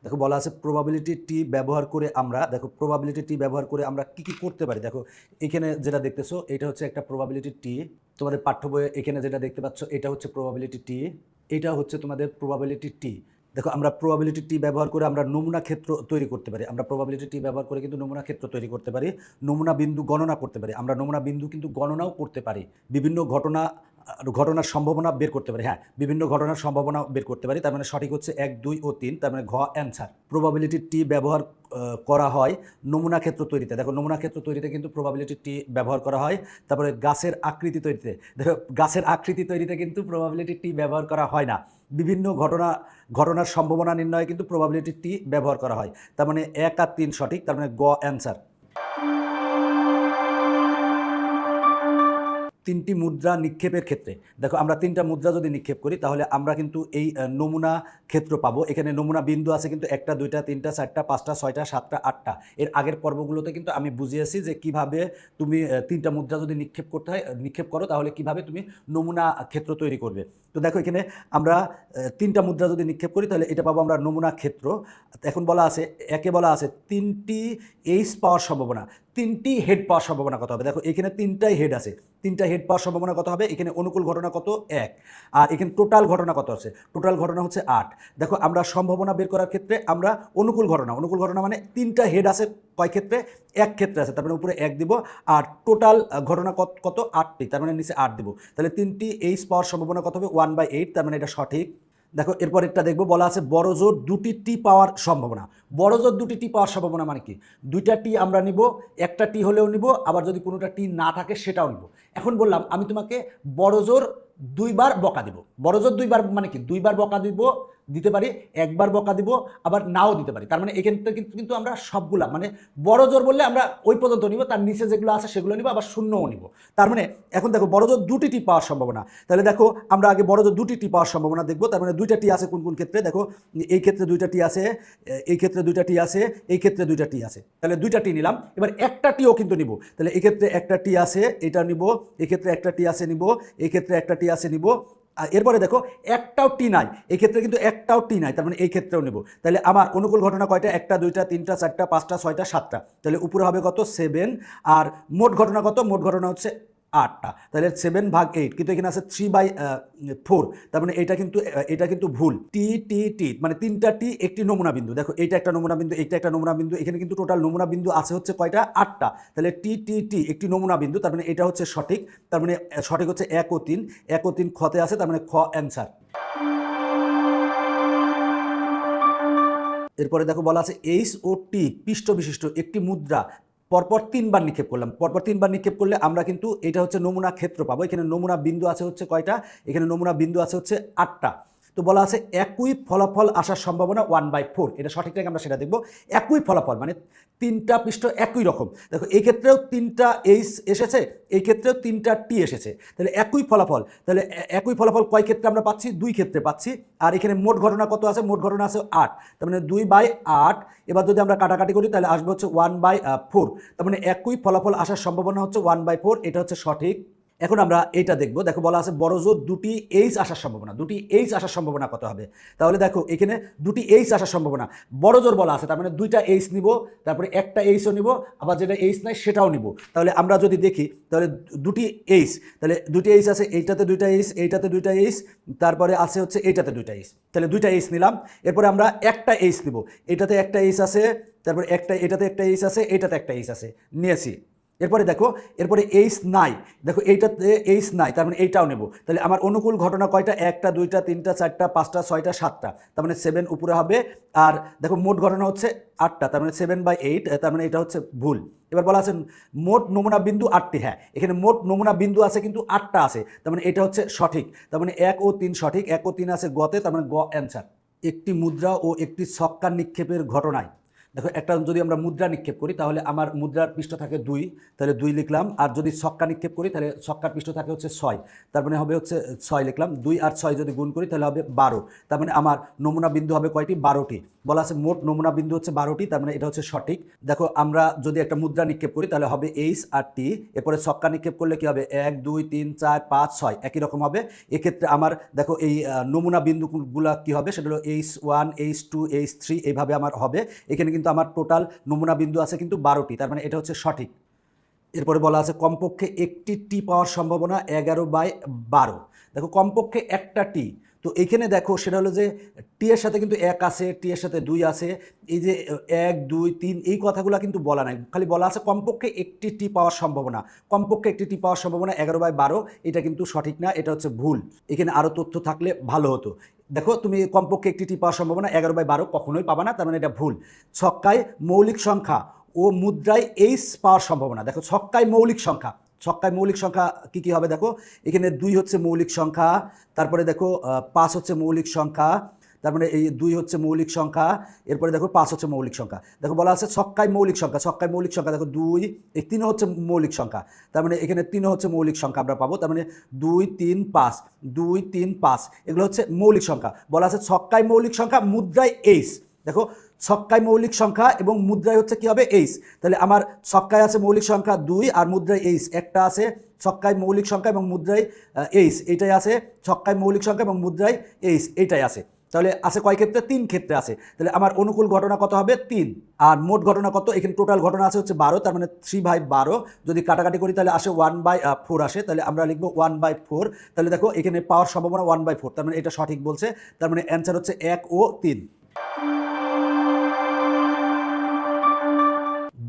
দেখো বলা আছে প্রবাবিলিটি টি ব্যবহার করে আমরা, দেখো প্রবাবিলিটি টি ব্যবহার করে আমরা কি কি করতে পারি। দেখো এখানে যেটা দেখতেছো এটা হচ্ছে একটা প্রবাবিলিটি টি, তোমাদের পাঠ্য বইয়ে এখানে যেটা দেখতে পাচ্ছ এটা হচ্ছে প্রবাবিলিটি টি, এটা হচ্ছে তোমাদের প্রবাবিলিটি টি। দেখো আমরা প্রবাবিলিটি টি ব্যবহার করে আমরা নমুনা ক্ষেত্র তৈরি করতে পারি, আমরা প্রবাবিলিটি টি ব্যবহার করে কিন্তু নমুনা ক্ষেত্র তৈরি করতে পারি, নমুনা বিন্দু গণনা করতে পারি, আমরা নমুনা বিন্দু কিন্তু গণনাও করতে পারি, বিভিন্ন ঘটনার সম্ভাবনা বের করতে পারি। হ্যাঁ, বিভিন্ন ঘটনার সম্ভাবনা বের করতে পারি। তার মানে সঠিক হচ্ছে 1, 2 ও 3, তার মানে ঘ অ্যান্সার। প্রবাবিলিটি টি ব্যবহার করা হয় নমুনা ক্ষেত্র তৈরিতে। দেখো নমুনা ক্ষেত্র তৈরিতে কিন্তু প্রবাবিলিটি টি ব্যবহার করা হয়। তারপরে গাছের আকৃতি তৈরিতে, দেখো গাছের আকৃতি তৈরিতে কিন্তু প্রবাবিলিটি টি ব্যবহার করা হয় না। বিভিন্ন ঘটনার সম্ভাবনা নির্ণয়ে কিন্তু প্রবাবিলিটি টি ব্যবহার করা হয়। তার মানে 1 আর 3 সঠিক, তার মানে গ অ্যান্সার। তিনটি মুদ্রা নিক্ষেপের ক্ষেত্রে, দেখো আমরা তিনটা মুদ্রা যদি নিক্ষেপ করি তাহলে আমরা কিন্তু এই নমুনা ক্ষেত্র পাবো। এখানে নমুনা বিন্দু আছে কিন্তু 1, 2, 3, 4, 5, 6, 7, 8টা। এর আগের পর্বগুলোতে কিন্তু আমি বুঝিয়েছি যে কিভাবে তুমি তিনটা মুদ্রা যদি নিক্ষেপ করো তাহলে কিভাবে তুমি নমুনা ক্ষেত্র তৈরি করবে। তো দেখো এখানে আমরা তিনটা মুদ্রা যদি নিক্ষেপ করি তাহলে এটা পাবো আমরা নমুনা ক্ষেত্র। এখন বলা আছে, একে বলা আছে 3টি এইচ পাওয়ার সম্ভাবনা, 3টি হেড পাওয়ার সম্ভাবনা কত হবে। দেখো এখানে 3টাই হেড আছে, 3টা হেড পাওয়ার সম্ভাবনা কত হবে। এখানে অনুকূল ঘটনা কত 1, আর এখানে টোটাল ঘটনা কত আছে, টোটাল ঘটনা হচ্ছে 8। দেখো আমরা সম্ভাবনা বের করার ক্ষেত্রে আমরা অনুকূল ঘটনা মানে 3টা হেড আছে কয় ক্ষেত্রে, 1 ক্ষেত্রে আছে, তার মানে উপরে 1 দিব, আর টোটাল ঘটনা কত 8টি, তার মানে নিচে 8 দিব। তাহলে 3টি এইচ পাওয়ার সম্ভাবনা কত হবে 1/8, তার মানে এটা সঠিক। দেখো এরপর একটা দেখবো, বলা আছে বড় জোর 2টি টি পাওয়ার সম্ভাবনা। বড় জোর 2টি টি পাওয়ার সম্ভাবনা মানে কি, 2টা টি আমরা নিব, একটা টি হলেও নিব, আবার যদি কোনোটা টি না থাকে সেটাও নিব। এখন বললাম আমি তোমাকে বড় জোর 2বার বকা দিব। বড় জোর 2বার মানে কি, 2বার বকা দিতে পারি, একবার বকা দিব, আবার নাও দিতে পারি। তার মানে এক্ষেত্রে কিন্তু আমরা সবগুলা মানে বড় জোর বললে আমরা ওই পর্যন্ত নিব, তার নিচে যেগুলো আছে সেগুলো নিব, আবার শূন্যও নিব। তার মানে এখন দেখো বড় জোর 2টি টি পাওয়ার সম্ভাবনা, তাহলে দেখো আমরা আগে বড় জোর 2টি টি পাওয়ার সম্ভাবনা দেখবো। তার মানে 2টা টি আছে কোন কোন ক্ষেত্রে, দেখো এই ক্ষেত্রে 2টা টি আছে, এই ক্ষেত্রে 2টা টি আছে, এই ক্ষেত্রে 2টা টি আছে, তাহলে 2টা টি নিলাম। এবার একটা টিও কিন্তু নিব, তাহলে এই ক্ষেত্রে একটা টি আছে এটা নিব, এই ক্ষেত্রে একটা টি আছে নিব, এই ক্ষেত্রে একটা টি আছে নিব। আর এরপরে দেখো একটাও টি নাই, এই ক্ষেত্রে কিন্তু একটাও টি নাই, তার মানে এই ক্ষেত্রেও নেব। তাহলে আমার অনুকূল ঘটনা কয়টা, 1টা 2টা 3টা 4টা 5টা 6টা 7টা, তাহলে উপরে হবে কত 7, আর মোট ঘটনা কত, মোট ঘটনা হচ্ছে 8টা, তাহলে 7/8, কিন্তু এখানে আছে 3/4, তার মানে এটা কিন্তু ভুল। টি টি টি মানে 3টা টি একটি নমুনা বিন্দু। দেখো এইটা একটা নমুনা বিন্দু, এইটা একটা নমুনা বিন্দু, এখানে কিন্তু টোটাল নমুনা বিন্দু আছে হচ্ছে কয়টা 8টা, তাহলে টি টি টি একটি নমুনা বিন্দু, তার মানে এটা হচ্ছে সঠিক। তার মানে সঠিক হচ্ছে 1 ও 3, 1 ও 3 খতে আছে, তার মানে খ অ্যান্সার। এরপরে দেখো বলা আছে এইচ ও টি পৃষ্ঠ বিশিষ্ট একটি মুদ্রা পরপর 3বার নিক্ষেপ করলাম। পরপর 3বার নিক্ষেপ করলে আমরা কিন্তু এটা হচ্ছে নমুনা ক্ষেত্র পাবো। এখানে নমুনা বিন্দু আছে হচ্ছে কয়টা, এখানে নমুনা বিন্দু আছে হচ্ছে 8টা। তো বলা আছে একই ফলাফল আসার সম্ভাবনা 1/4, এটা সঠিকটাকে আমরা সেটা দেখবো। একই ফলাফল মানে 3টা পৃষ্ঠ একই রকম। দেখো এই ক্ষেত্রেও 3টা এইচ এসেছে, এই ক্ষেত্রেও 3টা টি এসেছে, তাহলে একই ফলাফল। তাহলে একই ফলাফল কয় ক্ষেত্রে আমরা পাচ্ছি, 2 ক্ষেত্রে পাচ্ছি। আর এখানে মোট ঘটনা কত আছে, মোট ঘটনা আছে 8, তার মানে 2/8। এবার যদি আমরা কাটাকাটি করি তাহলে আসবে হচ্ছে 1/4, তার মানে একই ফলাফল আসার সম্ভাবনা হচ্ছে 1/4, এটা হচ্ছে সঠিক। এখন আমরা এটা দেখব। দেখো বলা আছে বড় জোর 2টি এইচ আসার সম্ভাবনা, 2টি এইচ আসার সম্ভাবনা কত হবে। তাহলে দেখো এখানে 2টি এইচ আসার সম্ভাবনা, বড় জোর বলা আছে, তার মানে 2টা এইচ নিব, তারপরে একটা এইচও নিব, আবার যেটা এইচ নাই সেটাও নিব। তাহলে আমরা যদি দেখি তাহলে 2টি এইচ, তাহলে 2টি এইচ আছে, এইটাতে 2টা এইচ, এইটাতে 2টা এইচ, তারপরে আছে হচ্ছে এইটাতে 2টা এইচ, তাহলে 2টা এইচ নিলাম। এরপরে আমরা একটা এইচ নিব, এটাতে একটা এইচ আছে, তারপরে এটাতে একটা এইচ আছে, এইটাতে একটা এইচ আছে, নিয়েছি। এরপরে দেখো এরপরে এইচ নাই, দেখো এইটাতে এইচ নাই, তার মানে এইটাও নেব। তাহলে আমার অনুকূল ঘটনা কয়টা, 1টা 2টা 3টা 4টা 5টা 6টা 7টা, তার মানে 7 উপরে হবে। আর দেখো মোট ঘটনা হচ্ছে 8টা, তার মানে 7/8, তার মানে এটা হচ্ছে ভুল। এবার বলা আছে মোট নমুনা বিন্দু 8টি। হ্যাঁ, এখানে মোট নমুনা বিন্দু আছে কিন্তু 8টা আছে, তার মানে এটা হচ্ছে সঠিক। তার মানে 1 ও 3 সঠিক, 1 ও 3 আছে গতে, তার মানে গ অ্যান্সার। একটি মুদ্রা ও একটি ছক্কা নিক্ষেপের ঘটনায় দেখো একটা যদি আমরা মুদ্রা নিক্ষেপ করি তাহলে আমার মুদ্রার পৃষ্ঠ থাকে 2, তাহলে 2 লিখলাম। আর যদি ছক্কা নিক্ষেপ করি তাহলে ছক্কার পৃষ্ঠ থাকে হচ্ছে 6, তার মানে হবে হচ্ছে 6 লিখলাম। 2 আর 6 যদি গুণ করি তাহলে হবে 12, তার মানে আমার নমুনা বিন্দু হবে কয়টি? 12টি। বলা আছে মোট নমুনা বিন্দু হচ্ছে 12টি, তার মানে এটা হচ্ছে সঠিক। দেখো আমরা যদি একটা মুদ্রা নিক্ষেপ করি তাহলে হবে এইচ আর টি, এরপরে ছক্কা নিক্ষেপ করলে কি হবে? 1 2 3 4 5 6 একই রকম হবে। এক্ষেত্রে আমার দেখো এই নমুনা বিন্দুগুলা কি হবে? সেটা হলো H1 H2 H3 এইভাবে আমার হবে। এখানে কিন্তু আমার টোটাল নমুনা বিন্দু আছে কিন্তু 12টি, তার মানে এটা হচ্ছে সঠিক। এরপরে বলা আছে কমপক্ষে একটি টি পাওয়ার সম্ভাবনা 11/12। দেখো কমপক্ষে একটা টি, তো এইখানে দেখো সেটা হলো যে টি এর সাথে কিন্তু 1 আছে, টি এর সাথে 2 আছে, এই যে 1 2 3 এই কথাগুলো কিন্তু বলা নাই, খালি বলা আছে কমপক্ষে একটি টি পাওয়ার সম্ভাবনা। কমপক্ষে একটি টি পাওয়ার সম্ভাবনা 11/12, এটা কিন্তু সঠিক না, এটা হচ্ছে ভুল। এখানে আরও তথ্য থাকলে ভালো হতো। দেখো তুমি কমপক্ষে একটি টি পাওয়ার সম্ভাবনা 11/12 কখনোই পাবা না, তার মানে এটা ভুল। ছক্কায় মৌলিক সংখ্যা ও মুদ্রায় এইচ পাওয়ার সম্ভাবনা। দেখো ছক্কায় মৌলিক সংখ্যা, ছক্কায় মৌলিক সংখ্যা কী কী হবে? দেখো এখানে 2 হচ্ছে মৌলিক সংখ্যা, তারপরে দেখো 5 হচ্ছে মৌলিক সংখ্যা, তারপরে এই 2 হচ্ছে মৌলিক সংখ্যা, এরপরে দেখো 5 হচ্ছে মৌলিক সংখ্যা। দেখো বলা আছে ছক্কায় মৌলিক সংখ্যা, ছক্কায় মৌলিক সংখ্যা দেখো 2, এই 3 হচ্ছে মৌলিক সংখ্যা, তার মানে এখানে 3 হচ্ছে মৌলিক সংখ্যা আমরা পাবো, তার মানে 2 3 5 2 3 5 এগুলো হচ্ছে মৌলিক সংখ্যা। বলা আছে ছক্কায় মৌলিক সংখ্যা মুদ্রায় এইচ। দেখো ছক্কায় মৌলিক সংখ্যা এবং মুদ্রায় হচ্ছে কি হবে? এইচ। তাহলে আমার ছক্কায় আছে মৌলিক সংখ্যা 2 আর মুদ্রায় এইচ একটা আছে। ছক্কায় মৌলিক সংখ্যা এবং মুদ্রায় এইচ এইটাই আছে, ছক্কায় মৌলিক সংখ্যা এবং মুদ্রায় এইচ এইটাই আছে। তাহলে আছে কয় ক্ষেত্রে? 3 ক্ষেত্রে আছে। তাহলে আমার অনুকূল ঘটনা কত হবে? 3। আর মোট ঘটনা কত? এখানে টোটাল ঘটনা আছে হচ্ছে 12, তার মানে 3/12। যদি কাটাকাটি করি তাহলে আসে 1/4 আসে, তাহলে আমরা লিখবো 1/4। তাহলে দেখো এখানে পাওয়ার সম্ভাবনা 1/4, তার মানে এটা সঠিক বলছে, তার মানে অ্যান্সার হচ্ছে 1 ও 3।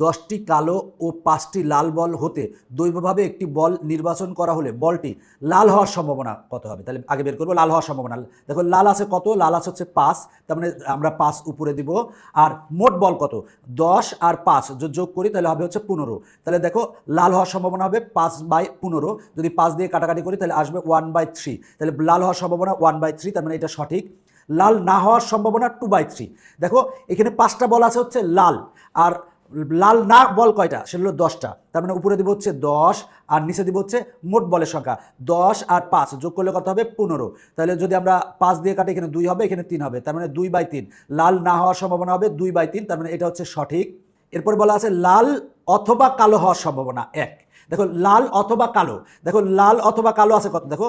10টি কালো ও 5টি লাল বল হতে দৈবভাবে একটি বল নির্বাচন করা হলে বলটি লাল হওয়ার সম্ভাবনা কত হবে? তাহলে আগে বের করবো লাল হওয়ার সম্ভাবনা। দেখো লাল আছে কত? লাল আছে হচ্ছে 5, তার মানে আমরা 5 উপরে দিব। আর মোট বল কত? 10 আর 5 যোগ করি তাহলে হবে হচ্ছে 15। তাহলে দেখো লাল হওয়ার সম্ভাবনা হবে 5/15। যদি 5 দিয়ে কাটাকাটি করি তাহলে আসবে 1/3। তাহলে লাল হওয়ার সম্ভাবনা 1/3, তার মানে এটা সঠিক। লাল না হওয়ার সম্ভাবনা 2/3। দেখো এখানে 5টা বল আছে হচ্ছে লাল, আর লাল না বল কয়টা? সেগুলো 10টা, তার মানে উপরে দিব হচ্ছে 10 আর নিচে দিব হচ্ছে মোট বলের সংখ্যা। 10 আর 5 যোগ করলে কত হবে? 15। তাহলে যদি আমরা 5 দিয়ে কাটি এখানে 2 হবে, এখানে 3 হবে, তার মানে 2/3। লাল না হওয়ার সম্ভাবনা হবে 2/3, তার মানে এটা হচ্ছে সঠিক। এরপর বলা আছে লাল অথবা কালো হওয়ার সম্ভাবনা 1। দেখো লাল অথবা কালো, দেখো লাল অথবা কালো আছে কত? দেখো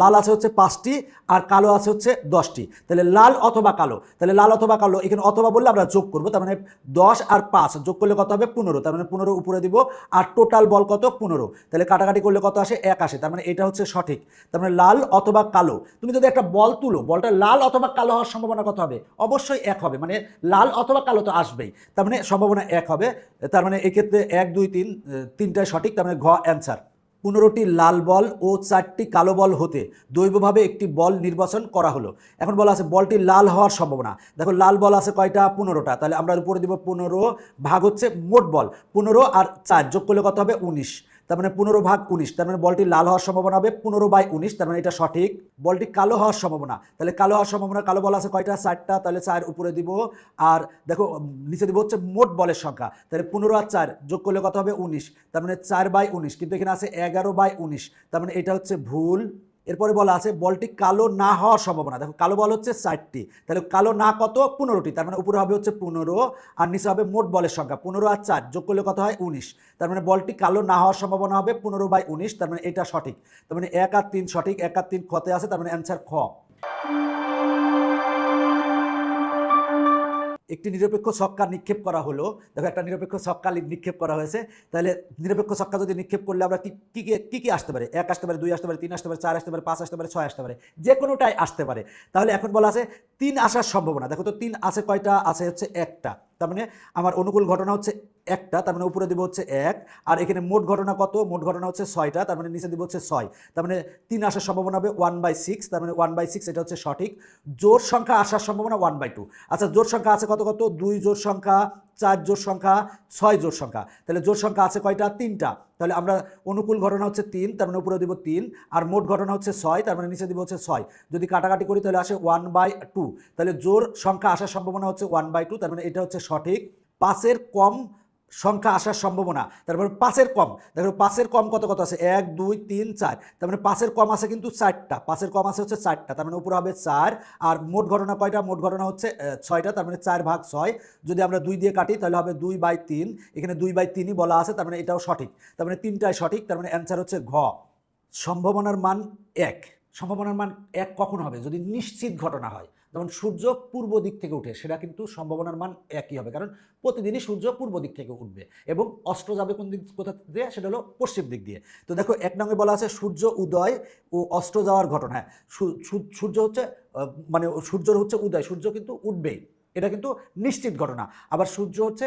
লাল আছে হচ্ছে 5টি আর কালো আছে হচ্ছে 10টি। তাহলে লাল অথবা কালো, তাহলে লাল অথবা কালো, এখানে অথবা বললে আমরা যোগ করবো, তার মানে 10 আর 5 যোগ করলে কত হবে? 15, তার মানে 15 উপরে দিব। আর টোটাল বল কত? 15। তাহলে কাটাকাটি করলে কত আসে? 1 আসে, তার মানে এটা হচ্ছে সঠিক। তার মানে লাল অথবা কালো, তুমি যদি একটা বল তুলো, বলটা লাল অথবা কালো হওয়ার সম্ভাবনা কত হবে? অবশ্যই 1 হবে, মানে লাল অথবা কালো তো আসবেই, তার মানে সম্ভাবনা 1 হবে। তার মানে এক্ষেত্রে 1 2 3 তিনটাই সঠিক, তার মানে ঘ অ্যান্সার। 15টি লাল বল ও 4টি কালো বল হতে দৈবভাবে একটি বল নির্বাচন করা হলো। এখন বলা আছে বলটি লাল হওয়ার সম্ভাবনা। দেখো লাল বল আছে কয়টা? 15টা, তাহলে আমরা উপরে দিব 15 ভাগ হচ্ছে মোট বল। 15 আর 4 যোগ করলে কত হবে? 19, তার মানে 15 ভাগ 19, তার মানে বলটি লাল হওয়ার সম্ভাবনা হবে 15/19, তার মানে এটা সঠিক। বলটি কালো হওয়ার সম্ভাবনা, তাহলে কালো হওয়ার সম্ভাবনা, কালো বল আছে কয়টা? 4টা, তাহলে 4 উপরে দিব। আর দেখো নিচে দিব হচ্ছে মোট বলের সংখ্যা, তাহলে 15 আর 4 যোগ করলে কত হবে? 19, তার মানে 4/19, কিন্তু এখানে আছে 11/19, তার মানে এটা হচ্ছে ভুল। এরপরে বলা আছে বলটি কালো না হওয়ার সম্ভাবনা। দেখো কালো বল হচ্ছে 4টি, তাহলে কালো না কত? 15টি, তার মানে উপরে হবে হচ্ছে 15 আর নিচে হবে মোট বলের সংখ্যা। 15 আর 4 যোগ করলে কত হয়? 19, তার মানে বলটি কালো না হওয়ার সম্ভাবনা হবে 15/19, তার মানে এটা সঠিক। তার মানে 1 আর 3 সঠিক, 1 আর 3 খতে আছে, তার মানে অ্যান্সার খ। একটি নিরপেক্ষ ছক্কা নিক্ষেপ করা হলো। দেখো একটা নিরপেক্ষ ছক্কা নিক্ষেপ করা হয়েছে, তাহলে নিরপেক্ষ ছক্কা যদি নিক্ষেপ করলে আমরা কি কি আসতে পারে? 1 আসতে পারে, 2 আসতে পারে, 3 আসতে পারে, 4 আসতে পারে, 5 আসতে পারে, 6 আসতে পারে, যে কোনোটাই আসতে পারে। তাহলে এখন বলা আছে 3 আসার সম্ভাবনা। দেখো তো 3 আছে কয়টা? আছে হচ্ছে একটা, তার মানে আমার অনুকূল ঘটনা হচ্ছে একটা, তার মানে উপরে দিব হচ্ছে 1। আর এখানে মোট ঘটনা কত? মোট ঘটনা হচ্ছে 6টা, তার মানে নিচে দিব হচ্ছে 6, তার মানে 3 আসার সম্ভাবনা হবে 1/6, তার মানে 1/6 এটা হচ্ছে সঠিক। জোড় সংখ্যা আসার সম্ভাবনা 1/2। আচ্ছা জোড় সংখ্যা আছে কত কত? 2 জোড় সংখ্যা, 4 জোড় সংখ্যা 6 জোড় সংখ্যা, তাহলে জোড় সংখ্যা আছে কয়টা? 3টা। তাহলে আমরা অনুকূল ঘটনা হচ্ছে 3, তার মানে উপরে দিব 3, আর মোট ঘটনা হচ্ছে 6, তার মানে নিচে দিব হচ্ছে 6। যদি কাটাকাটি করি তাহলে আসে 1/2, তাহলে জোড় সংখ্যা আসার সম্ভাবনা হচ্ছে 1/2, তার মানে এটা হচ্ছে সঠিক। 5-এর কম সংখ্যা আসার সম্ভাবনা, তারপরে 5-এর কম, দেখো 5-এর কম কত কত আছে? 1 2 3 4, তার মানে 5-এর কম আছে কিন্তু 4টা, 5-এর কম আছে হচ্ছে 4টা, তার মানে উপরে হবে 4। আর মোট ঘটনা কয়টা? মোট ঘটনা হচ্ছে 6টা, তার মানে 4/6। যদি আমরা 2 দিয়ে কাটি তাহলে হবে 2/3, এখানে 2/3ই বলা আছে, তার মানে এটাও সঠিক, তার মানে 3টাই সঠিক, তার মানে অ্যান্সার হচ্ছে ঘ। সম্ভাবনার মান 1। সম্ভাবনার মান 1 কখন হবে? যদি নিশ্চিত ঘটনা হয়, যেমন সূর্য পূর্ব দিক থেকে উঠে, সেটা কিন্তু সম্ভাবনার মান 1ই হবে, কারণ প্রতিদিনই সূর্য পূর্ব দিক থেকে উঠবে এবং অস্ত যাবে কোন দিক, কোথা দিয়ে? সেটা হলো পশ্চিম দিক দিয়ে। তো দেখো 1 নঙ্গে বলা আছে সূর্য উদয় ও অস্ত যাওয়ার ঘটনা। সূর্য হচ্ছে মানে সূর্যর হচ্ছে উদয়, সূর্য কিন্তু উঠবেই, এটা কিন্তু নিশ্চিত ঘটনা। আবার সূর্য হচ্ছে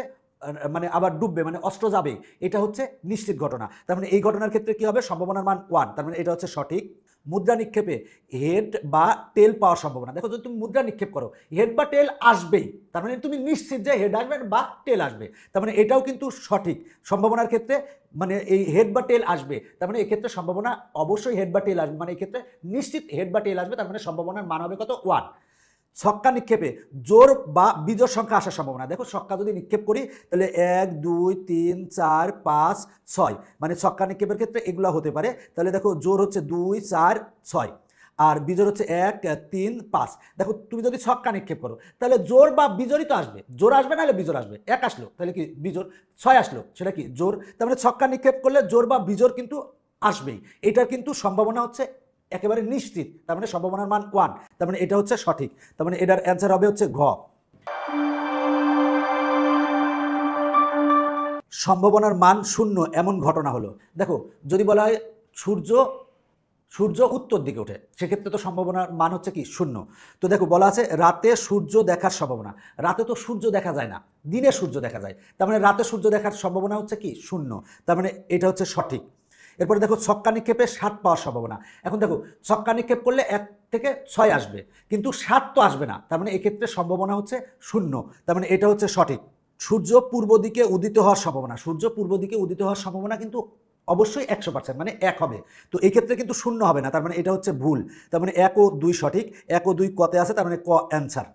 মানে আবার ডুববে, মানে অস্ত যাবে, এটা হচ্ছে নিশ্চিত ঘটনা। তার মানে এই ঘটনার ক্ষেত্রে কি হবে? সম্ভাবনার মান 1, তার মানে এটা হচ্ছে সঠিক। মুদ্রা নিক্ষেপে হেড বা টেল পাওয়ার সম্ভাবনা, দেখো যদি তুমি মুদ্রা নিক্ষেপ করো হেড বা টেল আসবেই, তার মানে তুমি নিশ্চিত যে হেড আসবে বা টেল আসবে, তার মানে এটাও কিন্তু সঠিক। সম্ভাবনার ক্ষেত্রে মানে এই হেড বা টেল আসবে, তার মানে এক্ষেত্রে সম্ভাবনা অবশ্যই হেড বা টেল আসবে, মানে এক্ষেত্রে নিশ্চিত হেড বা টেল আসবে, তার মানে সম্ভাবনার মান হবে কত? 1। ছক্কা নিক্ষেপে জোর বা বিজোড় সংখ্যা আসার সম্ভাবনা, দেখো ছক্কা যদি নিক্ষেপ করি তাহলে 1 2 3 4 5 6, মানে ছক্কা নিক্ষেপের ক্ষেত্রে এগুলো হতে পারে। তাহলে দেখো জোর হচ্ছে 2 4 6 আর বিজোড় হচ্ছে 1 3 5। দেখো তুমি যদি ছক্কা নিক্ষেপ করো তাহলে জোর বা বিজোড়ই তো আসবে, জোর আসবে না হলে বিজোড় আসবে। 1 আসলো তাহলে কি বিজোড়, 6 আসলো সেটা কি জোর, তার মানে ছক্কা নিক্ষেপ করলে জোর বা বিজোড় কিন্তু আসবেই, এটার কিন্তু সম্ভাবনা হচ্ছে একেবারে নিশ্চিত, তার মানে সম্ভাবনার মান 1, তার মানে এটা হচ্ছে সঠিক, তার মানে এটার অ্যান্সার হবে হচ্ছে ঘ। সম্ভাবনার মান 0 এমন ঘটনা হলো, দেখো যদি বলা হয় সূর্য উত্তর দিকে ওঠে, সেক্ষেত্রে তো সম্ভাবনার মান হচ্ছে কি? 0। তো দেখো বলা আছে রাতে সূর্য দেখার সম্ভাবনা, রাতে তো সূর্য দেখা যায় না, দিনে সূর্য দেখা যায়, তার মানে রাতে সূর্য দেখার সম্ভাবনা হচ্ছে কি? 0, তার মানে এটা হচ্ছে সঠিক। এরপরে দেখো ছক্কা নিক্ষেপে 7 পাওয়ার সম্ভাবনা। এখন দেখো ছক্কা নিক্ষেপ করলে 1 থেকে 6 আসবে, কিন্তু 7 তো আসবে না, তার মানে এক্ষেত্রে সম্ভাবনা হচ্ছে 0, তার মানে এটা হচ্ছে সঠিক। সূর্য পূর্ব দিকে উদিত হওয়ার সম্ভাবনা, সূর্য পূর্ব দিকে উদিত হওয়ার সম্ভাবনা কিন্তু অবশ্যই 100%, মানে 1 হবে, তো এই ক্ষেত্রে কিন্তু 0 হবে না, তার মানে এটা হচ্ছে ভুল, তার মানে 1 ও 2 সঠিক, 1 ও 2 কতে আছে, তার মানে ক অ্যান্সার।